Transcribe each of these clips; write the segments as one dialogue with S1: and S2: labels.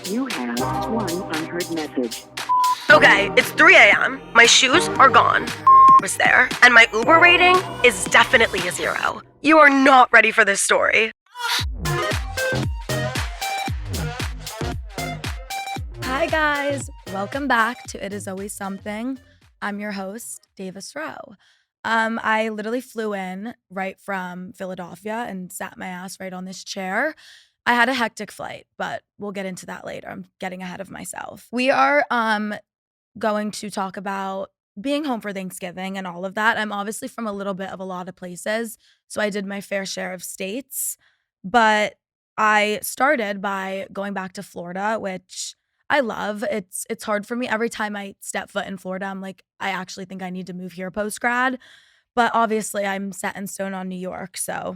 S1: You have one unheard message.
S2: Okay, it's 3 a.m. My shoes are gone. Was there, and my Uber rating is definitely a 0. You are not ready for this story.
S3: Hi guys, welcome back to It Is Always Something. I'm your host, Davis Rowe. I literally flew in right from Philadelphia and sat my ass right on this chair. I had a hectic flight, but we'll get into that later. I'm getting ahead of myself. We are going to talk about being home for Thanksgiving and all of that. I'm obviously from a little bit of a lot of places, so I did my fair share of states, but I started by going back to Florida, which I love. It's hard for me every time I step foot in Florida. I'm like, I actually think I need to move here post grad, but obviously I'm set in stone on New York, so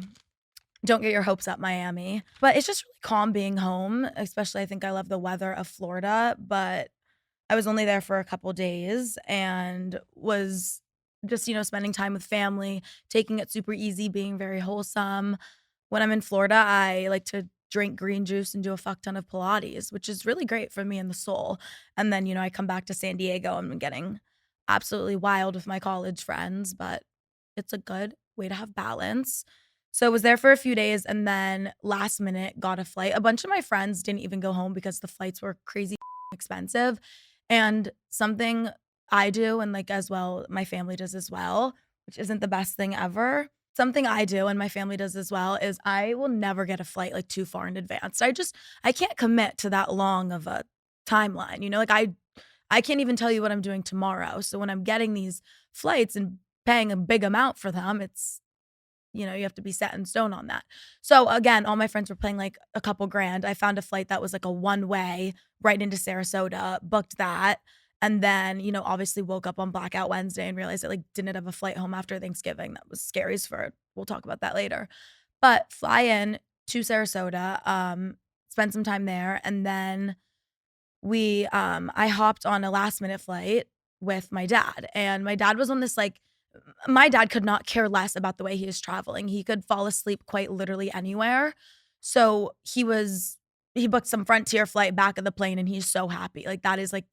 S3: don't get your hopes up, Miami. But it's just really calm being home, especially I think I love the weather of Florida, but I was only there for a couple days and was just, spending time with family, taking it super easy, being very wholesome. When I'm in Florida, I like to drink green juice and do a fuck ton of Pilates, which is really great for me and the soul. And then, I come back to San Diego and I'm getting absolutely wild with my college friends, but it's a good way to have balance. So I was there for a few days and then last minute got a flight. A bunch of my friends didn't even go home because the flights were crazy expensive. And something I do, and like as well, my family does as well, which isn't the best thing ever. Something I do and my family does as well is I will never get a flight like too far in advance. I can't commit to that long of a timeline. I can't even tell you what I'm doing tomorrow. So when I'm getting these flights and paying a big amount for them, it's you have to be set in stone on that. So again, all my friends were paying like a couple grand. I found a flight that was like a one-way right into Sarasota, booked that. And then, obviously woke up on Blackout Wednesday and realized I like didn't have a flight home after Thanksgiving. That was scary as for. We'll talk about that later. But fly in to Sarasota, spend some time there. And then I hopped on a last minute flight with my dad. And my dad was on this my dad could not care less about the way he is traveling. He could fall asleep quite literally anywhere. So he booked some Frontier flight back of the plane and he's so happy. Like that is like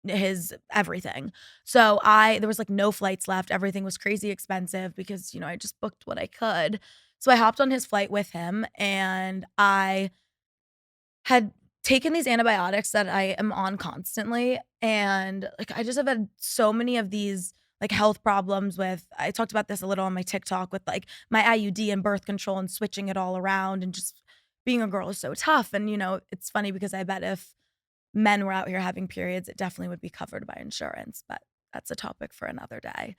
S3: his everything. So there was like no flights left. Everything was crazy expensive because, I just booked what I could. So I hopped on his flight with him and I had taken these antibiotics that I am on constantly. And like, I just have had so many of these like health problems I talked about this a little on my TikTok with like my IUD and birth control and switching it all around and just being a girl is so tough. And, it's funny because I bet if men were out here having periods, it definitely would be covered by insurance, but that's a topic for another day.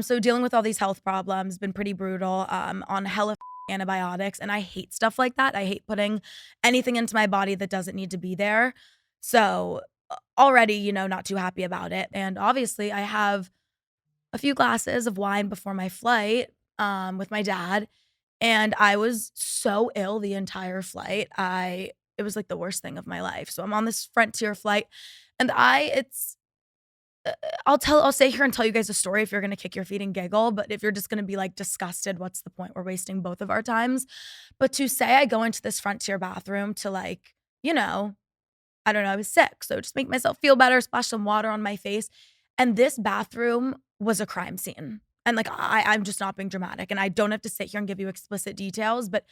S3: So dealing with all these health problems, been pretty brutal, on hella antibiotics. And I hate stuff like that. I hate putting anything into my body that doesn't need to be there. So already, not too happy about it. And obviously I have a few glasses of wine before my flight with my dad. And I was so ill the entire flight. It was like the worst thing of my life. So I'm on this Frontier flight and I'll stay here and tell you guys a story if you're going to kick your feet and giggle. But if you're just going to be like disgusted, what's the point? We're wasting both of our times. But to say I go into this Frontier bathroom to I don't know, I was sick. So just make myself feel better, splash some water on my face. And this bathroom was a crime scene. And like, I'm just not being dramatic. And I don't have to sit here and give you explicit details, but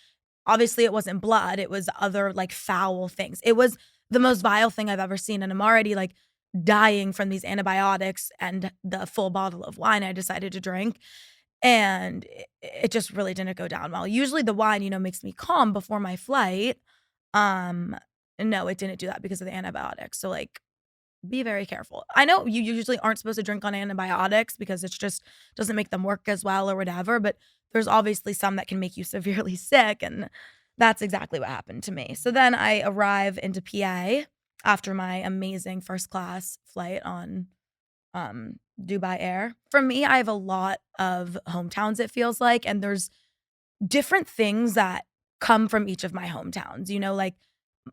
S3: obviously it wasn't blood. It was other like foul things. It was the most vile thing I've ever seen. And I'm already like dying from these antibiotics and the full bottle of wine I decided to drink. And it just really didn't go down well. Usually the wine, makes me calm before my flight. No, it didn't do that because of the antibiotics. So like, be very careful. I know you usually aren't supposed to drink on antibiotics because it's just doesn't make them work as well or whatever, but there's obviously some that can make you severely sick, and that's exactly what happened to me. So then I arrive into PA after my amazing first class flight on Dubai Air. For me, I have a lot of hometowns, it feels like, and there's different things that come from each of my hometowns. Like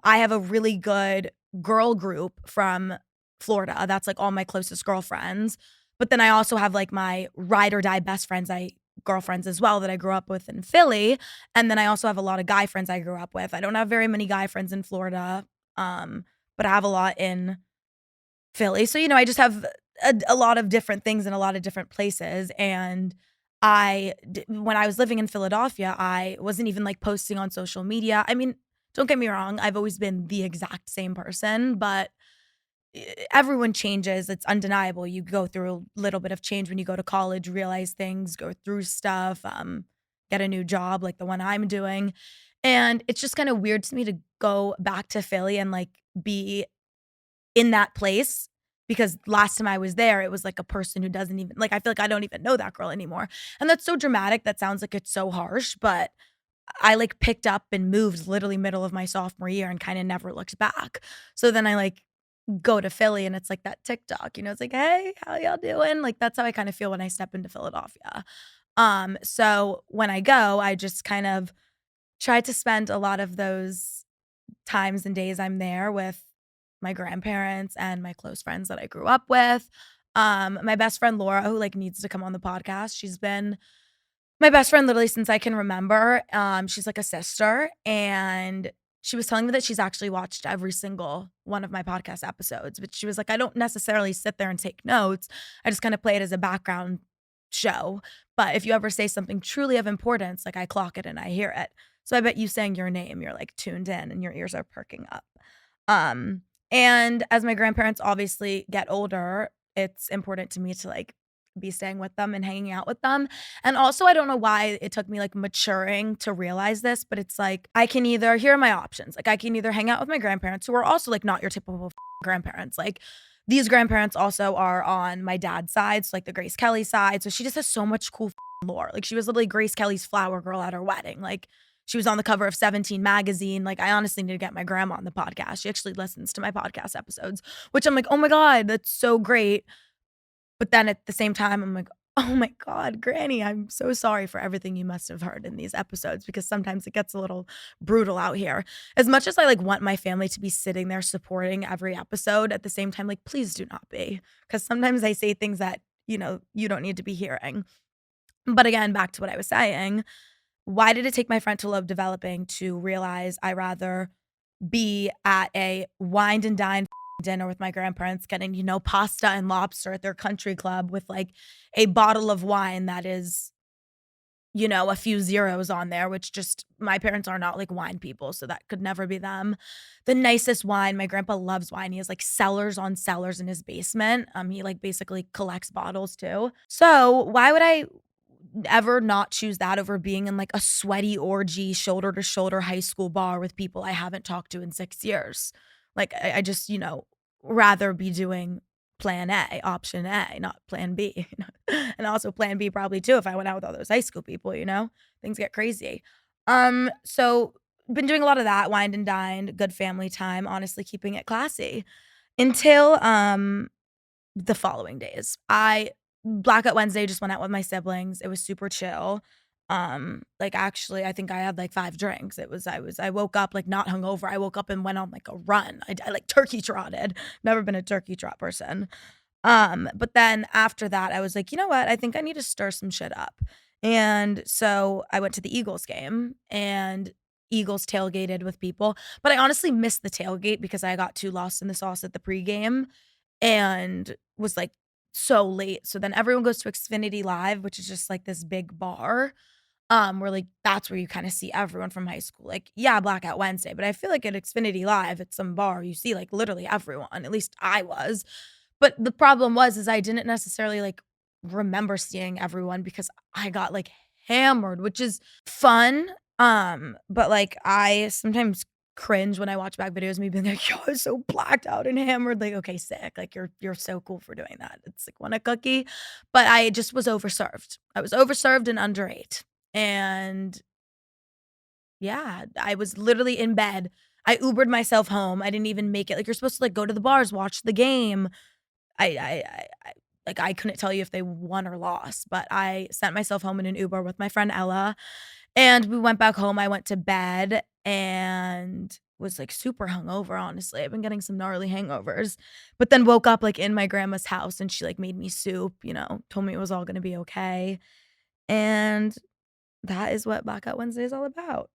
S3: I have a really good girl group from Florida. That's like all my closest girlfriends. But then I also have like my ride or die best girlfriends as well that I grew up with in Philly. And then I also have a lot of guy friends I grew up with. I don't have very many guy friends in Florida. but I have a lot in Philly. So, I just have a lot of different things in a lot of different places. And when I was living in Philadelphia, I wasn't even like posting on social media. I mean, don't get me wrong, I've always been the exact same person, but everyone changes. It's undeniable. You go through a little bit of change when you go to college, realize things, go through stuff, get a new job like the one I'm doing. And it's just kind of weird to me to go back to Philly and like be in that place because last time I was there, it was like a person who doesn't even like, I feel like I don't even know that girl anymore. And that's so dramatic. That sounds like it's so harsh, but I like picked up and moved literally middle of my sophomore year and kind of never looked back. So then I like go to Philly and it's like that TikTok, it's like, "Hey, how y'all doing?" Like that's how I kind of feel when I step into Philadelphia. So when I go, I just kind of try to spend a lot of those times and days I'm there with my grandparents and my close friends that I grew up with. My best friend Laura, who like needs to come on the podcast, she's been my best friend literally since I can remember. She's like a sister, and she was telling me that she's actually watched every single one of my podcast episodes, but she was like, "I don't necessarily sit there and take notes. I just kind of play it as a background show. But if you ever say something truly of importance, like I clock it and I hear it. So I bet you saying your name, you're like tuned in and your ears are perking up." Um, and as my grandparents obviously get older, it's important to me to like be staying with them and hanging out with them. And also, I don't know why it took me like maturing to realize this, but it's like I can either, here are my options. Like I can either hang out with my grandparents who are also like not your typical grandparents. Like these grandparents also are on my dad's side, so like the Grace Kelly side. So she just has so much cool lore. Like she was literally Grace Kelly's flower girl at her wedding. Like she was on the cover of 17 magazine. Like I honestly need to get my grandma on the podcast. She actually listens to my podcast episodes, which I'm like, "Oh my God, that's so great." But then at the same time, I'm like, "Oh my God, Granny, I'm so sorry for everything you must have heard in these episodes because sometimes it gets a little brutal out here." As much as I like want my family to be sitting there supporting every episode, at the same time, like, please do not be. Because sometimes I say things that, you don't need to be hearing. But again, back to what I was saying, why did it take my frontal lobe developing to realize I rather be at a wine and dine dinner with my grandparents getting, pasta and lobster at their country club with like a bottle of wine that is, a few zeros on there, which just my parents are not like wine people, so that could never be them. The nicest wine, my grandpa loves wine. He has like cellars on cellars in his basement. He like basically collects bottles too. So why would I ever not choose that over being in like a sweaty orgy, shoulder to shoulder high school bar with people I haven't talked to in 6 years? Like, I just, rather be doing plan A, option A, not plan B. And also plan B probably too if I went out with all those high school people, things get crazy. So been doing a lot of that, wined and dined, good family time, honestly keeping it classy until the following days. I Blackout Wednesday just went out with my siblings. It was super chill. Like actually I think I had like 5 drinks. I woke up like not hungover. I woke up and went on like a run. I like turkey trotted. Never been a turkey trot person. But then after that I was like, "You know what? I think I need to stir some shit up." And so I went to the Eagles game and Eagles tailgated with people. But I honestly missed the tailgate because I got too lost in the sauce at the pregame and was like so late. So then everyone goes to Xfinity Live, which is just like this big bar. Where like that's where you kind of see everyone from high school. Like, yeah, Blackout Wednesday, but I feel like at Xfinity Live at some bar, you see like literally everyone. At least I was. But the problem was is I didn't necessarily like remember seeing everyone because I got like hammered, which is fun. But like I sometimes cringe when I watch back videos of me being like, "Yo, I was so blacked out and hammered." Like, okay, sick. Like you're so cool for doing that. It's like want a cookie. But I just was overserved. I was overserved and underate. And yeah, I was literally in bed. I Ubered myself home. I didn't even make it. Like you're supposed to like go to the bars, watch the game. I like I couldn't tell you if they won or lost, but I sent myself home in an Uber with my friend Ella, and we went back home. I went to bed and was like super hungover. Honestly, I've been getting some gnarly hangovers, but then woke up like in my grandma's house, and she like made me soup. Told me it was all gonna be okay, and that is what Blackout Wednesday is all about.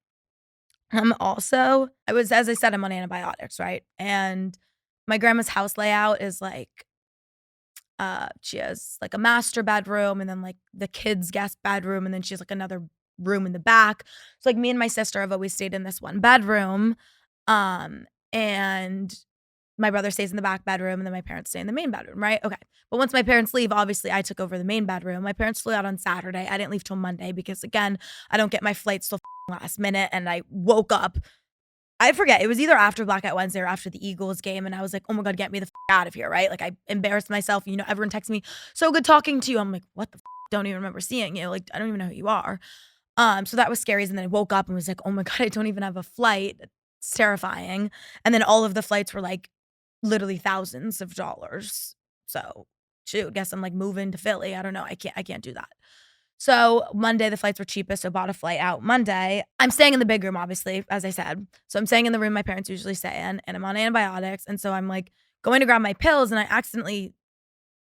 S3: Also, as I said, I'm on antibiotics, right? And my grandma's house layout is like, she has like a master bedroom and then like the kids' guest bedroom, and then she has like another room in the back. So like me and my sister have always stayed in this one bedroom. And my brother stays in the back bedroom and then my parents stay in the main bedroom, right? Okay. But once my parents leave, obviously I took over the main bedroom. My parents flew out on Saturday. I didn't leave till Monday because again, I don't get my flights till last minute. And I woke up, I forget, it was either after Blackout Wednesday or after the Eagles game. And I was like, oh my God, get me the out of here, right? Like I embarrassed myself. You know, everyone texted me, so good talking to you. I'm like, what the don't even remember seeing you. Like, I don't even know who you are. So that was scary. And then I woke up and was like, oh my God, I don't even have a flight. It's terrifying. And then all of the flights were like literally thousands of dollars. So shoot, guess I'm like moving to Philly. I don't know. I can't do that. So Monday, the flights were cheapest. So bought a flight out Monday. I'm staying in the big room, obviously, as I said. So I'm staying in the room my parents usually stay in, and I'm on antibiotics. And so I'm like going to grab my pills, and I accidentally,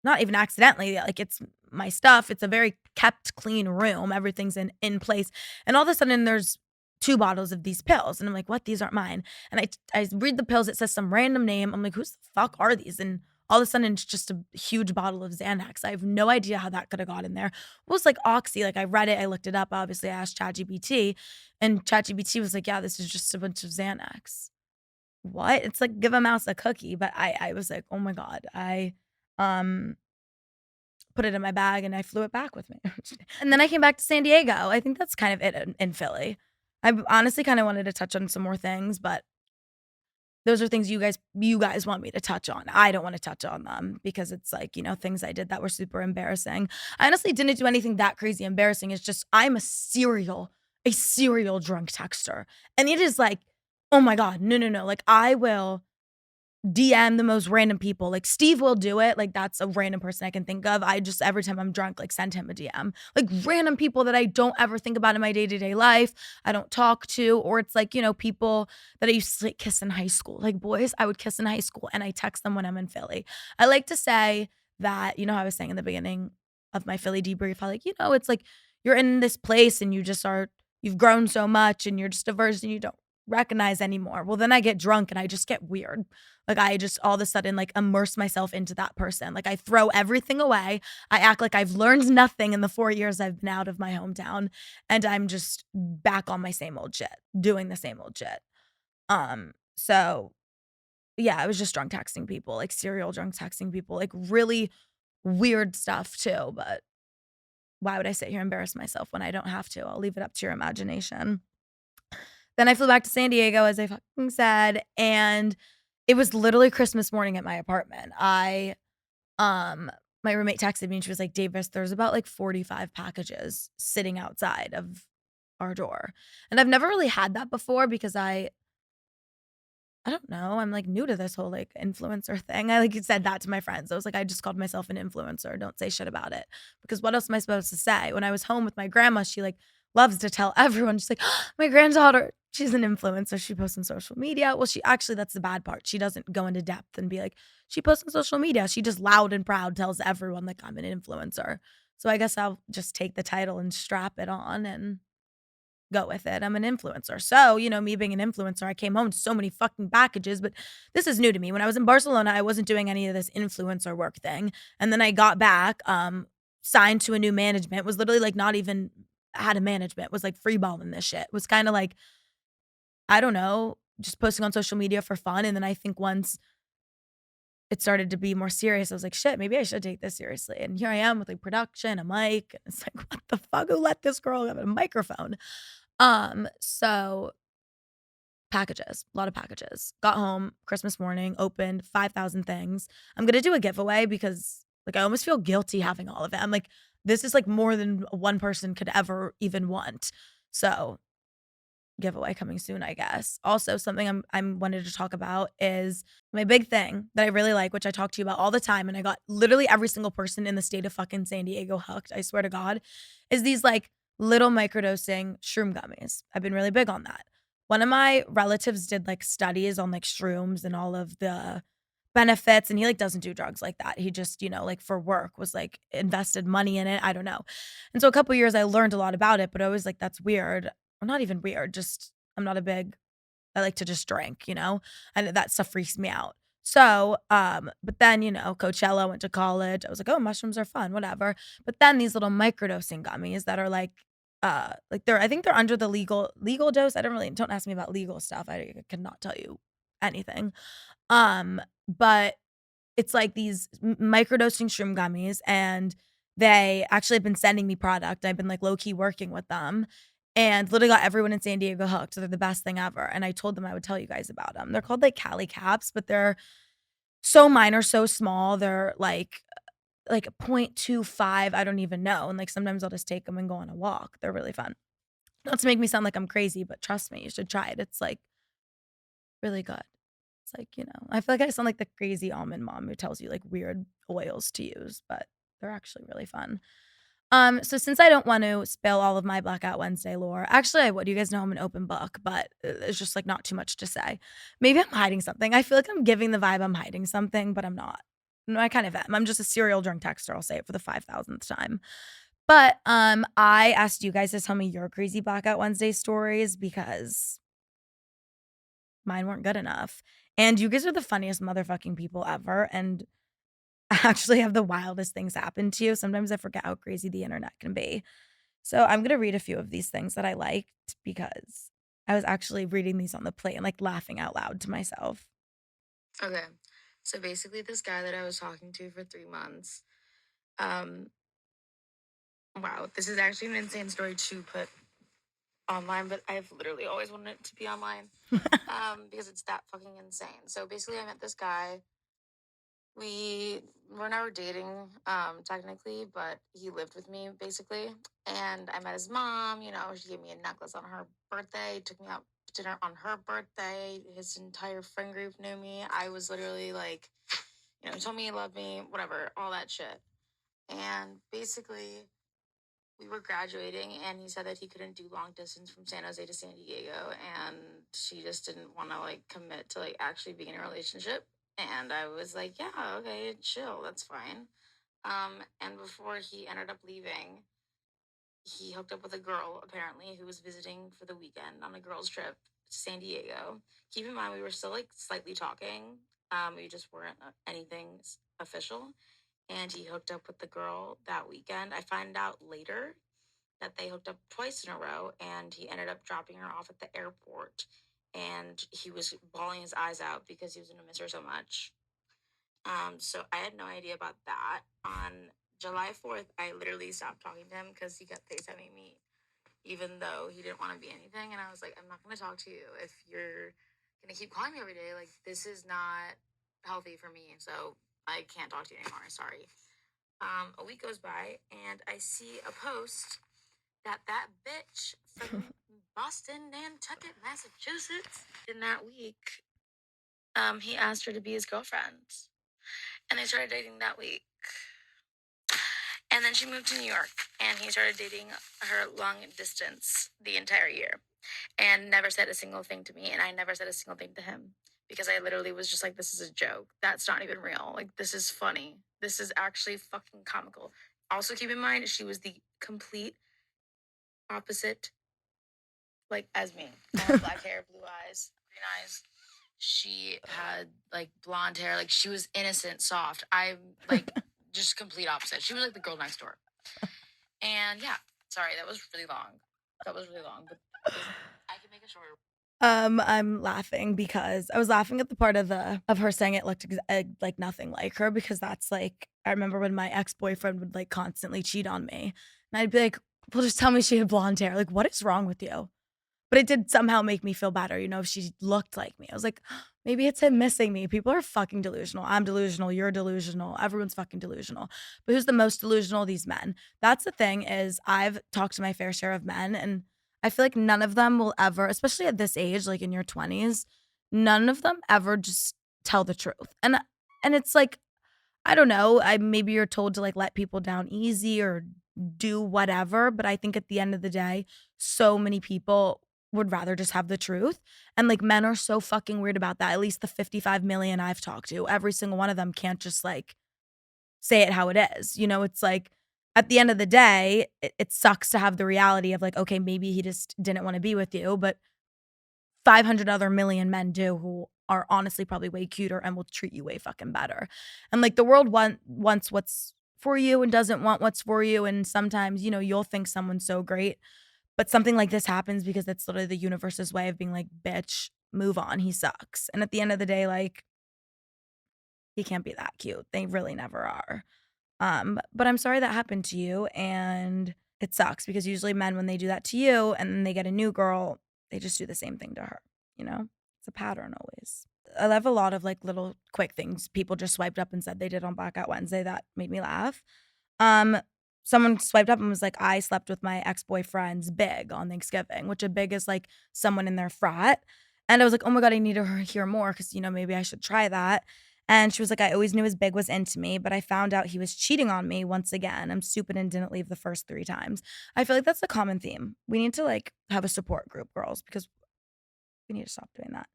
S3: not even accidentally, like it's my stuff. It's a very kept clean room. Everything's in place. And all of a sudden there's 2 bottles of these pills. And I'm like, what? These aren't mine. And I read the pills. It says some random name. I'm like, who's the fuck are these? And all of a sudden it's just a huge bottle of Xanax. I have no idea how that could have got in there. It was like Oxy. Like I read it. I looked it up. Obviously I asked ChatGPT, and ChatGPT was like, yeah, this is just a bunch of Xanax. What? It's like give a mouse a cookie. But I was like, oh my God. I put it in my bag and I flew it back with me. And then I came back to San Diego. I think that's kind of it in Philly. I honestly kind of wanted to touch on some more things, but those are things you guys want me to touch on. I don't want to touch on them because it's like, you know, things I did that were super embarrassing. I honestly didn't do anything that crazy embarrassing. It's just I'm a serial drunk texter. And it is like, oh my God, no. Like I will DM the most random people. Like Steve will do it. Like that's a random person I can think of. I just every time I'm drunk, like send him a DM. Like random people that I don't ever think about in my day-to-day life. I don't talk to, or it's like, you know, people that I used to like kiss in high school. Like boys I would kiss in high school, and I text them when I'm in Philly. I like to say that, you know, how I was saying in the beginning of my Philly debrief, I like, you know, it's like you're in this place and you've grown so much and you're just a version you don't recognize anymore. Well, then I get drunk and I just get weird. Like I just all of a sudden like immerse myself into that person. Like I throw everything away. I act like I've learned nothing in the 4 years I've been out of my hometown, and I'm just back on my same old shit, doing the same old shit. So yeah, I was just drunk texting people, like serial drunk texting people, like really weird stuff too. But why would I sit here and embarrass myself when I don't have to? I'll leave it up to your imagination. Then I flew back to San Diego, as I fucking said, and it was literally Christmas morning at my apartment. My roommate texted me and she was like, Davis, there's about like 45 packages sitting outside of our door. And I've never really had that before because I don't know. I'm like new to this whole like influencer thing. I like said that to my friends. I was like, I just called myself an influencer. Don't say shit about it. Because what else am I supposed to say? When I was home with my grandma, she like loves to tell everyone. She's like, oh, my granddaughter, she's an influencer. She posts on social media. Well, that's the bad part. She doesn't go into depth and be like, she posts on social media. She just loud and proud tells everyone like I'm an influencer. So I guess I'll just take the title and strap it on and go with it. I'm an influencer. So, you know, me being an influencer, I came home to so many fucking packages, but this is new to me. When I was in Barcelona, I wasn't doing any of this influencer work thing. And then I got back, signed to a new management, was literally like not even had a management, was like freeballing this shit. Was kind of like, I don't know, just posting on social media for fun. And then I think once it started to be more serious, I was like, shit, maybe I should take this seriously. And here I am with like production, a mic. And it's like, what the fuck? Who let this girl have a microphone? So packages, a lot of packages. Got home Christmas morning, opened 5,000 things. I'm gonna do a giveaway because like I almost feel guilty having all of it. I'm like, this is like more than one person could ever even want. So giveaway coming soon, I guess. Also, something I'm wanted to talk about is my big thing that I really like, which I talk to you about all the time, and I got literally every single person in the state of fucking San Diego hooked, I swear to God, is these like little microdosing shroom gummies. I've been really big on that. One of my relatives did like studies on like shrooms and all of the benefits, and he like doesn't do drugs like that. He just, you know, like for work was like invested money in it. I don't know. And so a couple years I learned a lot about it, but I was like, that's weird. Well, not even weird, just I like to just drink, you know? And that stuff freaks me out. So, but then, Coachella, went to college. I was like, oh, mushrooms are fun, whatever. But then these little microdosing gummies that are I think they're under the legal dose. Don't ask me about legal stuff. I cannot tell you anything. But it's like these microdosing shroom gummies, and they actually have been sending me product. I've been like low key working with them, and literally got everyone in San Diego hooked. They're the best thing ever. And I told them I would tell you guys about them. They're called like Cali Caps, but they're so minor, so small. They're like 0.25. I don't even know. And like sometimes I'll just take them and go on a walk. They're really fun. Not to make me sound like I'm crazy, but trust me, you should try it. It's like really good. It's like, I feel like I sound like the crazy almond mom who tells you like weird oils to use, but they're actually really fun. So since I don't want to spill all of my Blackout Wednesday lore, actually I would. You guys know I'm an open book, but it's just like not too much to say. Maybe I'm hiding something. I feel like I'm giving the vibe I'm hiding something, but I'm not. No, I kind of am. I'm just a serial drunk texter. I'll say it for the 5,000th time. But I asked you guys to tell me your crazy Blackout Wednesday stories because mine weren't good enough. And you guys are the funniest motherfucking people ever. And I actually have the wildest things happen to you. Sometimes I forget how crazy the internet can be. So I'm going to read a few of these things that I liked because I was actually reading these on the plane, like laughing out loud to myself.
S4: Okay. So basically this guy that I was talking to for 3 months, wow, this is actually an insane story to put online, but I've literally always wanted it to be online. Because it's that fucking insane. So basically I met this guy. We were never dating, technically, but he lived with me basically. And I met his mom, she gave me a necklace on her birthday, took me out to dinner on her birthday. His entire friend group knew me. I was literally like, he told me he loved me, whatever, all that shit. And basically, we were graduating, and he said that he couldn't do long distance from San Jose to San Diego, and she just didn't want to like commit to like actually being in a relationship. And I was like, yeah, okay, chill, that's fine. And before he ended up leaving, he hooked up with a girl apparently who was visiting for the weekend on a girls' trip to San Diego. Keep in mind, we were still like slightly talking. We just weren't anything official. And he hooked up with the girl that weekend. I find out later that they hooked up twice in a row, and he ended up dropping her off at the airport. And he was bawling his eyes out because he was going to miss her so much. So I had no idea about that. On July 4th, I literally stopped talking to him because he kept FaceTiming me, even though he didn't want to be anything. And I was like, I'm not going to talk to you if you're going to keep calling me every day. Like, this is not healthy for me. So I can't talk to you anymore. Sorry. A week goes by, and I see a post that bitch from Boston, Nantucket, Massachusetts, in that week, he asked her to be his girlfriend. And they started dating that week. And then she moved to New York, and he started dating her long distance the entire year and never said a single thing to me, and I never said a single thing to him because I literally was just like, this is a joke. That's not even real. Like, this is funny. This is actually fucking comical. Also, keep in mind, she was the complete opposite, like, as me. I had black hair, blue eyes, green eyes. She had like blonde hair, like she was innocent, soft. I'm like just complete opposite. She was like the girl next door. And yeah, sorry, that was really long. But I can make it shorter.
S3: I'm laughing because I was laughing at the part of her saying it looked like nothing like her, because that's like, I remember when my ex-boyfriend would like constantly cheat on me, and I'd be like, well, just tell me she had blonde hair. Like, what is wrong with you? But it did somehow make me feel better, if she looked like me. I was like, maybe it's him missing me. People are fucking delusional. I'm delusional. You're delusional. Everyone's fucking delusional. But who's the most delusional? These men. That's the thing, is I've talked to my fair share of men, and I feel like none of them will ever, especially at this age, like in your 20s, none of them ever just tell the truth. And it's like, I don't know, maybe you're told to like let people down easy or do whatever, but I think at the end of the day, so many people would rather just have the truth. And like, men are so fucking weird about that. At least the 55 million I've talked to, every single one of them can't just like say it how it is. It's like, at the end of the day, it sucks to have the reality of like, okay, maybe he just didn't want to be with you, but 500 other million men do, who are honestly probably way cuter and will treat you way fucking better. And like the world wants what's for you and doesn't want what's for you. And sometimes, you know, you'll think someone's so great, but something like this happens because it's literally the universe's way of being like, bitch, move on. He sucks. And at the end of the day, like, he can't be that cute. They really never are. But I'm sorry that happened to you. And it sucks because usually men, when they do that to you and then they get a new girl, they just do the same thing to her. You know, it's a pattern always. I love a lot of like little quick things people just swiped up and said they did on Blackout Wednesday that made me laugh. Someone swiped up and was like, I slept with my ex-boyfriend's big on Thanksgiving, which a big is like someone in their frat. And I was like, oh my God, I need to hear more because, you know, maybe I should try that. And she was like, I always knew his big was into me, but I found out he was cheating on me once again. I'm stupid and didn't leave the first 3 times. I feel like that's a common theme. We need to like have a support group, girls, because we need to stop doing that.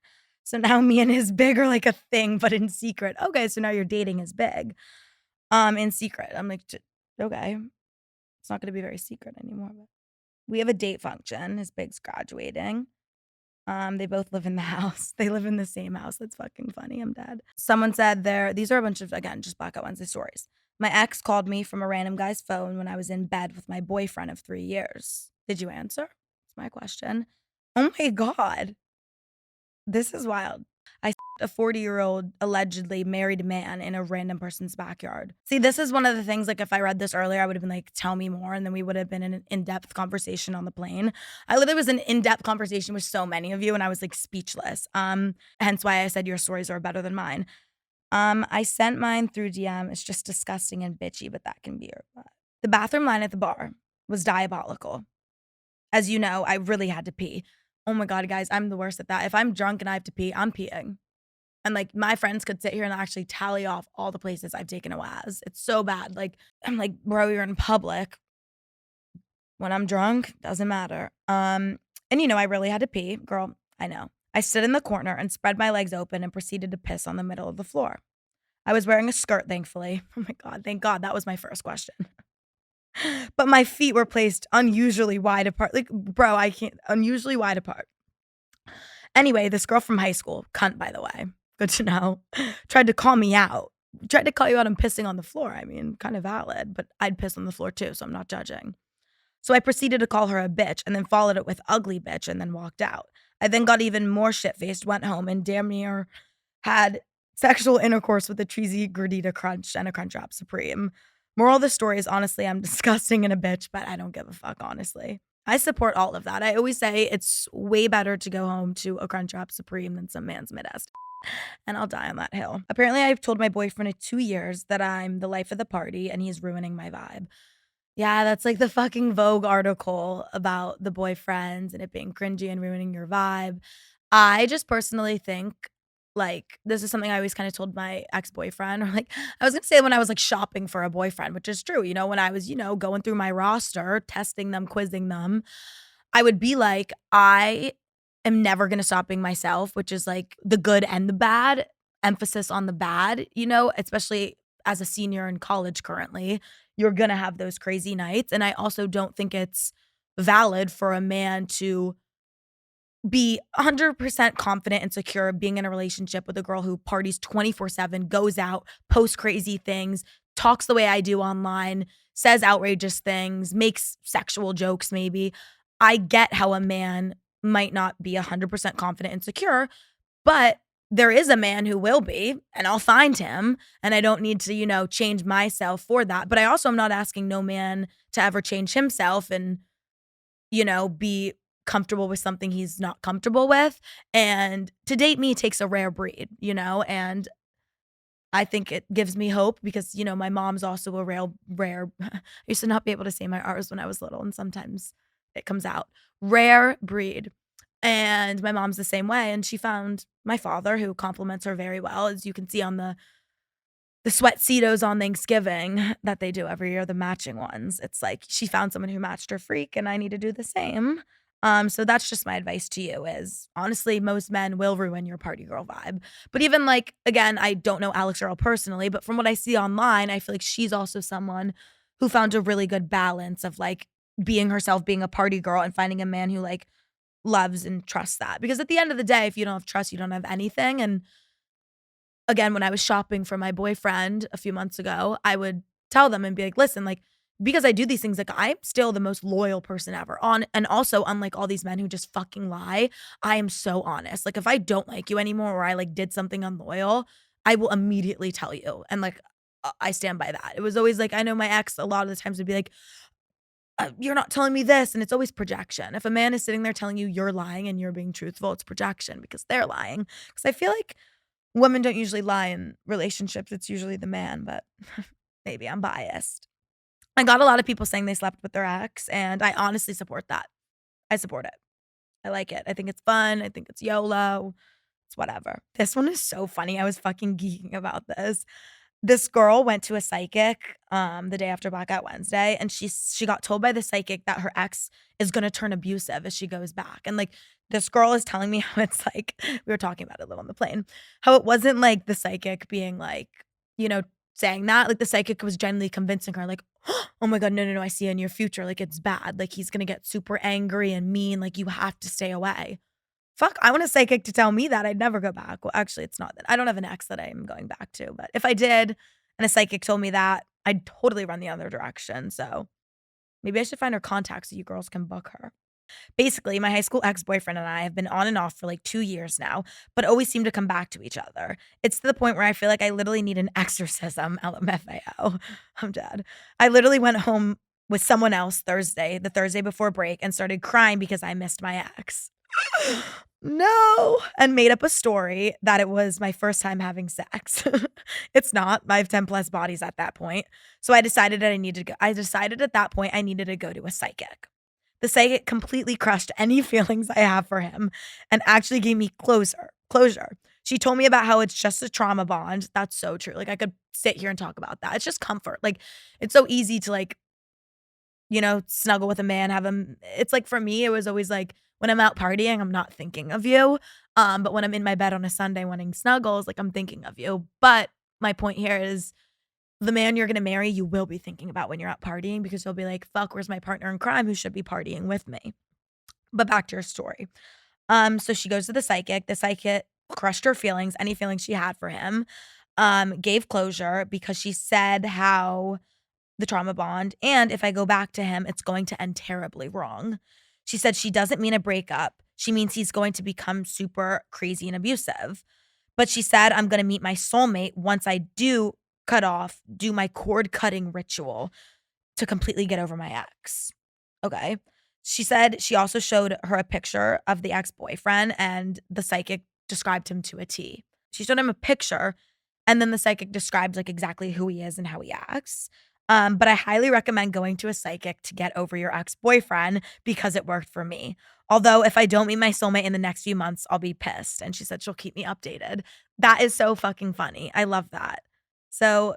S3: So now me and his big are like a thing, but in secret. Okay, so now you're dating his big in secret. I'm like, okay. It's not going to be very secret anymore. But we have a date function. His big's graduating. They both live in the house. They live in the same house. That's fucking funny. I'm dead. Someone said these are a bunch of, again, just Blackout Wednesday stories. My ex called me from a random guy's phone when I was in bed with my boyfriend of 3 years. Did you answer? That's my question. Oh my God. This is wild. I a 40-year-old allegedly married man in a random person's backyard. See, this is one of the things, like if I read this earlier, I would have been like, tell me more. And then we would have been in an in-depth conversation on the plane. I literally was in in-depth conversation with so many of you and I was like speechless. Hence why I said your stories are better than mine. I sent mine through DM. It's just disgusting and bitchy, but that can be your butt. The bathroom line at the bar was diabolical. As you know, I really had to pee. Oh my God, guys, I'm the worst at that. If I'm drunk and I have to pee, I'm peeing. And like my friends could sit here and actually tally off all the places I've taken a Waz. It's so bad. Like, I'm like, bro, you're in public. When I'm drunk, doesn't matter. And you know, I really had to pee. Girl, I know. I stood in the corner and spread my legs open and proceeded to piss on the middle of the floor. I was wearing a skirt, thankfully. Oh my God, thank God. That was my first question. But my feet were placed unusually wide apart. Like, bro, I can't, unusually wide apart. Anyway, this girl from high school, cunt, by the way, good to know, tried to call me out. Tried to call you out on pissing on the floor. I mean, kind of valid, but I'd piss on the floor too, so I'm not judging. So I proceeded to call her a bitch and then followed it with ugly bitch and then walked out. I then got even more shit-faced, went home, and damn near had sexual intercourse with a cheesy gordita crunch and a Crunchwrap Supreme. Moral of the story is, honestly, I'm disgusting and a bitch, but I don't give a fuck, honestly. I support all of that. I always say it's way better to go home to a Crunchwrap Supreme than some man's mid-ass. And I'll die on that hill. Apparently, I've told my boyfriend of 2 years that I'm the life of the party and he's ruining my vibe. Yeah, that's like the fucking Vogue article about the boyfriends and it being cringy and ruining your vibe. I just personally think, like, this is something I always kind of told my ex-boyfriend, or like, I was gonna say when I was like shopping for a boyfriend, which is true, you know, when I was, you know, going through my roster, testing them, quizzing them, I would be like, I am never gonna stop being myself, which is like the good and the bad, emphasis on the bad, you know, especially as a senior in college currently, you're gonna have those crazy nights. And I also don't think it's valid for a man to be 100% confident and secure being in a relationship with a girl who parties 24/7, goes out, posts crazy things, talks the way I do online, says outrageous things, makes sexual jokes maybe. I get how a man might not be 100% confident and secure, but there is a man who will be, and I'll find him, and I don't need to, you know, change myself for that. But I also am not asking no man to ever change himself and, you know, be comfortable with something he's not comfortable with. And to date me takes a rare breed, you know, and I think it gives me hope because, you know, my mom's also a rare, I used to not be able to say my R's when I was little, and sometimes it comes out. Rare breed. And my mom's the same way. And she found my father, who compliments her very well, as you can see on the sweat-cetos on Thanksgiving that they do every year, the matching ones. It's like she found someone who matched her freak, and I need to do the same. So that's just my advice to you is, honestly, most men will ruin your party girl vibe. But even like, again, I don't know Alex Earl personally, but from what I see online, I feel like she's also someone who found a really good balance of like being herself, being a party girl, and finding a man who like loves and trusts that. Because at the end of the day, if you don't have trust, you don't have anything. And again, when I was shopping for my boyfriend a few months ago, I would tell them and be like, listen, like, because I do these things, like, I'm still the most loyal person ever on. And also, unlike all these men who just fucking lie, I am so honest. Like, if I don't like you anymore or I like did something unloyal, I will immediately tell you. And like, I stand by that. It was always like, I know my ex a lot of the times would be like, you're not telling me this. And it's always projection. If a man is sitting there telling you you're lying and you're being truthful, it's projection because they're lying. Because I feel like women don't usually lie in relationships. It's usually the man, but maybe I'm biased. I got a lot of people saying they slept with their ex, and I honestly support that. I support it. I like it. I think it's fun. I think it's YOLO. It's whatever. This one is so funny. I was fucking geeking about this. This girl went to a psychic the day after Blackout Wednesday, and she got told by the psychic that her ex is gonna turn abusive as she goes back. And like this girl is telling me how it's like we were talking about it a little on the plane, how it wasn't like the psychic being like, saying that. Like the psychic was genuinely convincing her, like, oh my God, no, I see in your future, like it's bad. Like he's gonna get super angry and mean, like you have to stay away. Fuck, I want a psychic to tell me that. I'd never go back. Well, actually, it's not that. I don't have an ex that I'm going back to, but if I did and a psychic told me that, I'd totally run the other direction. So maybe I should find her contact so you girls can book her. Basically, my high school ex-boyfriend and I have been on and off for like 2 years now, but always seem to come back to each other. It's to the point where I feel like I literally need an exorcism. LMFAO. I'm dead. I literally went home with someone else the Thursday before break, and started crying because I missed my ex. No, and made up a story that it was my first time having sex. It's not. I have 10 plus bodies at that point. So I decided at that point I needed to go to a psychic. The psychic completely crushed any feelings I have for him and actually gave me closure. She told me about how it's just a trauma bond. That's so true. Like I could sit here and talk about that. It's just comfort. Like it's so easy to like, snuggle with a man, have him. It's like for me, it was always like when I'm out partying, I'm not thinking of you. But when I'm in my bed on a Sunday wanting snuggles, like I'm thinking of you. But my point here is the man you're going to marry, you will be thinking about when you're out partying, because you'll be like, fuck, where's my partner in crime who should be partying with me? But back to your story. So she goes to the psychic. The psychic crushed her feelings, any feelings she had for him, gave closure because she said how the trauma bond, and if I go back to him, it's going to end terribly wrong. She said she doesn't mean a breakup. She means he's going to become super crazy and abusive. But she said, I'm going to meet my soulmate once I do my cord cutting ritual to completely get over my ex. Okay. She said she also showed her a picture of the ex-boyfriend, and the psychic described him to a T. She showed him a picture, and then the psychic describes like exactly who he is and how he acts. But I highly recommend going to a psychic to get over your ex-boyfriend because it worked for me. Although if I don't meet my soulmate in the next few months, I'll be pissed. And she said she'll keep me updated. That is so fucking funny. I love that. So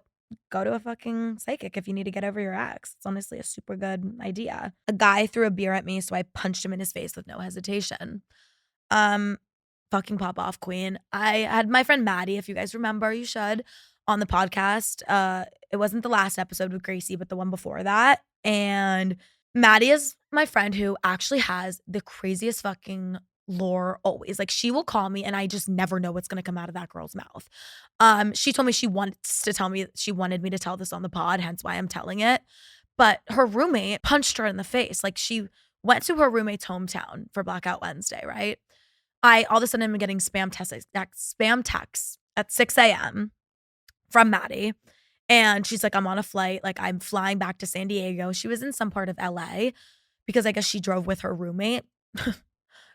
S3: go to a fucking psychic if you need to get over your ex. It's honestly a super good idea. A guy threw a beer at me, so I punched him in his face with no hesitation. Fucking pop off queen. I had my friend Maddie, if you guys remember, you should, on the podcast. It wasn't the last episode with Gracie, but the one before that. And Maddie is my friend who actually has the craziest fucking lore always. Like she will call me and I just never know what's going to come out of that girl's mouth. She told me she wanted me to tell this on the pod, hence why I'm telling it. But her roommate punched her in the face. Like she went to her roommate's hometown for Blackout Wednesday, right? All of a sudden I'm getting spam texts at 6 a.m. from Maddie. And she's like, I'm on a flight. Like I'm flying back to San Diego. She was in some part of LA because I guess she drove with her roommate.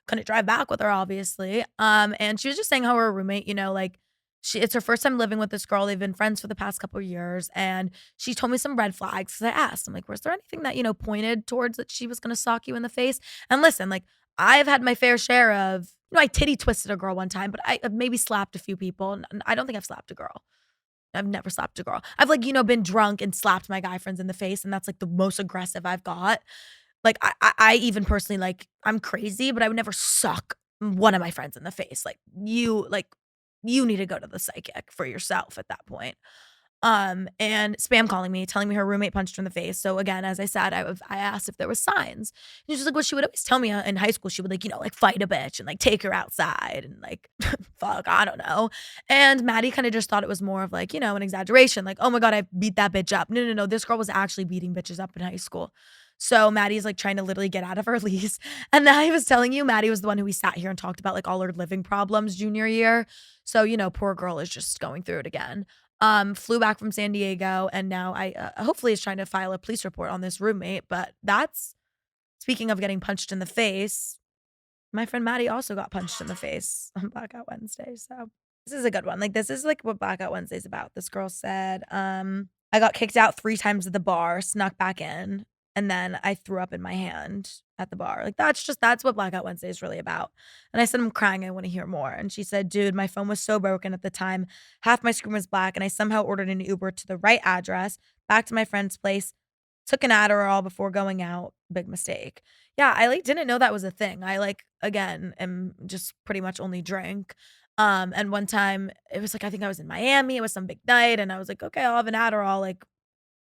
S3: Couldn't drive back with her, obviously. And she was just saying how her roommate, it's her first time living with this girl. They've been friends for the past couple of years. And she told me some red flags because I asked, I'm like, was there anything that, pointed towards that she was going to sock you in the face? And listen, like I've had my fair share of, I titty twisted a girl one time, but I've maybe slapped a few people. And I don't think I've slapped a girl. I've never slapped a girl. I've been drunk and slapped my guy friends in the face. And that's like the most aggressive I've got. Like I even personally, like I'm crazy, but I would never suck one of my friends in the face. Like you need to go to the psychic for yourself at that point. and spam calling me, telling me her roommate punched her in the face. So again, as I said, I asked if there was signs. And she's like, well, she would always tell me in high school, she would like, like fight a bitch and like take her outside and like, fuck, I don't know. And Maddie kind of just thought it was more of like, an exaggeration. Like, oh my God, I beat that bitch up. No, no, no. This girl was actually beating bitches up in high school. So Maddie's like trying to literally get out of her lease. And then I was telling you, Maddie was the one who we sat here and talked about like all her living problems junior year. So, poor girl is just going through it again. Flew back from San Diego and now I hopefully is trying to file a police report on this roommate. But that's, speaking of getting punched in the face, my friend Maddie also got punched in the face on Blackout Wednesday. So this is a good one. Like, this is like what Blackout Wednesday is about. This girl said, I got kicked out 3 times at the bar, snuck back in, and then I threw up in my hand at the bar. Like, that's what Blackout Wednesday is really about. And I said, I'm crying. I want to hear more. And she said, dude, my phone was so broken at the time. Half my screen was black, and I somehow ordered an Uber to the right address, back to my friend's place, took an Adderall before going out. Big mistake. Yeah, I like didn't know that was a thing. I like, again, am just pretty much only drink. And one time it was like, I think I was in Miami. It was some big night. And I was like, okay, I'll have an Adderall. Like,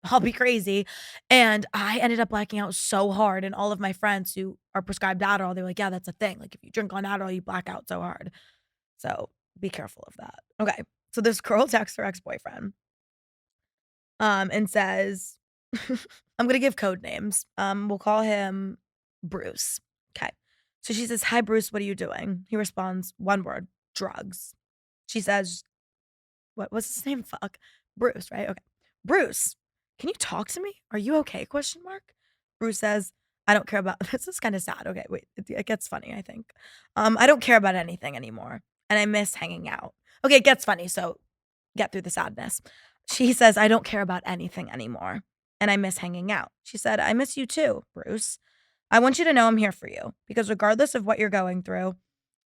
S3: I'll be crazy. And I ended up blacking out so hard. And all of my friends who are prescribed Adderall, they were like, yeah, that's a thing. Like, if you drink on Adderall, you black out so hard. So be careful of that. Okay. So this girl texts her ex-boyfriend and says, I'm going to give code names. We'll call him Bruce. Okay. So she says, hi, Bruce, what are you doing? He responds, one word, drugs. She says, what's his name? Fuck. Bruce, right? Okay. Bruce, can you talk to me? Are you okay? Question mark. Bruce says, I don't care about, this is kind of sad. Okay, wait, it gets funny, I think. I don't care about anything anymore. And I miss hanging out. Okay, it gets funny, so get through the sadness. She says, I don't care about anything anymore. And I miss hanging out. She said, I miss you too, Bruce. I want you to know I'm here for you because regardless of what you're going through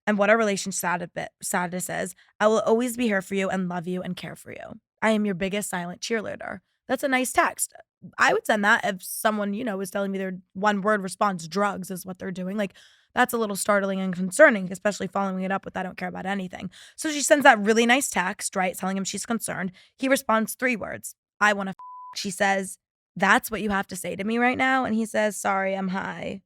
S3: and what our relationship status is, I will always be here for you and love you and care for you. I am your biggest silent cheerleader. That's a nice text. I would send that if someone, was telling me their one word response, drugs is what they're doing. Like, that's a little startling and concerning, especially following it up with I don't care about anything. So she sends that really nice text, right, telling him she's concerned. He responds 3 words. I want to She says, that's what you have to say to me right now? And he says, sorry, I'm high.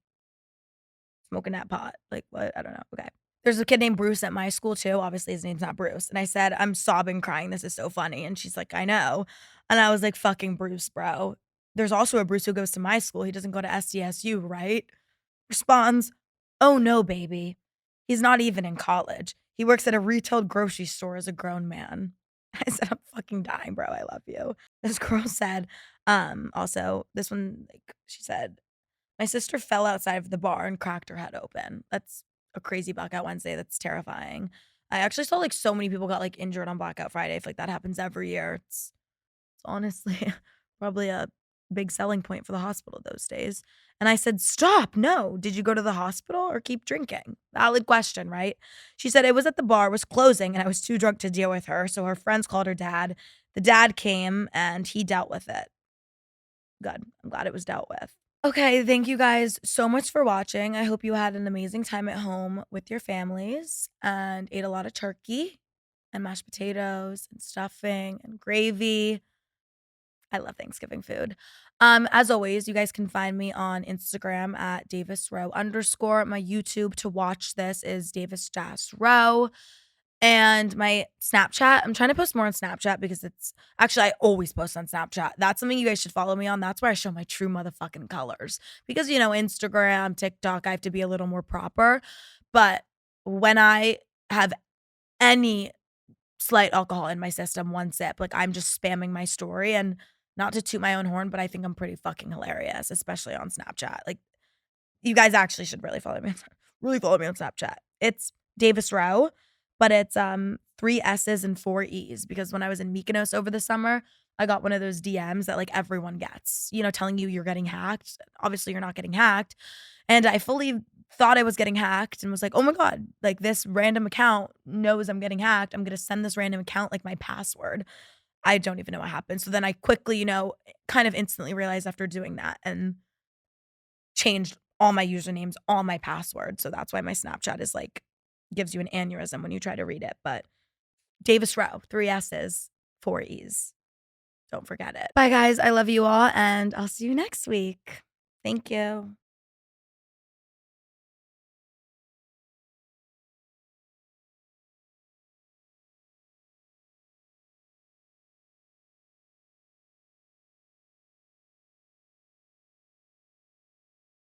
S3: Smoking that pot. Like, what? I don't know. Okay. There's a kid named Bruce at my school too. Obviously, his name's not Bruce. And I said, I'm sobbing, crying. This is so funny. And she's like, I know. And I was like, fucking Bruce, bro. There's also a Bruce who goes to my school. He doesn't go to SDSU, right? Responds, oh no, baby. He's not even in college. He works at a retail grocery store as a grown man. I said, I'm fucking dying, bro. I love you. This girl said, also, this one, like, she said, my sister fell outside of the bar and cracked her head open. That's a crazy Blackout Wednesday. That's terrifying. I actually saw like so many people got like injured on Blackout Friday. I feel like that happens every year. It's honestly probably a big selling point for the hospital those days. And I said, stop. No. Did you go to the hospital or keep drinking? Valid question, right? She said it was at the bar, was closing, and I was too drunk to deal with her. So her friends called her dad. The dad came and he dealt with it. Good. I'm glad it was dealt with. Okay, thank you guys so much for watching. I hope you had an amazing time at home with your families and ate a lot of turkey and mashed potatoes and stuffing and gravy. I love Thanksgiving food. As always, you guys can find me on Instagram at DavisRow_. My YouTube to watch this is Davis_Row. And my Snapchat, I'm trying to post more on Snapchat because it's actually, I always post on Snapchat. That's something you guys should follow me on. That's where I show my true motherfucking colors. Because, Instagram, TikTok, I have to be a little more proper. But when I have any slight alcohol in my system, one sip, like I'm just spamming my story. And not to toot my own horn, but I think I'm pretty fucking hilarious, especially on Snapchat. Like, you guys actually should really follow me. Really follow me on Snapchat. It's Davis Row. But it's 3 S's and 4 E's because when I was in Mykonos over the summer, I got one of those DMs that like everyone gets, telling you you're getting hacked. Obviously, you're not getting hacked. And I fully thought I was getting hacked and was like, oh my God, like this random account knows I'm getting hacked. I'm going to send this random account like my password. I don't even know what happened. So then I quickly, kind of instantly realized after doing that and changed all my usernames, all my passwords. So that's why my Snapchat is like, gives you an aneurysm when you try to read it. But Davis Row, 3 S's, 4 E's. don't forget it. Bye, guys. I love you all, and I'll see you next week. Thank you.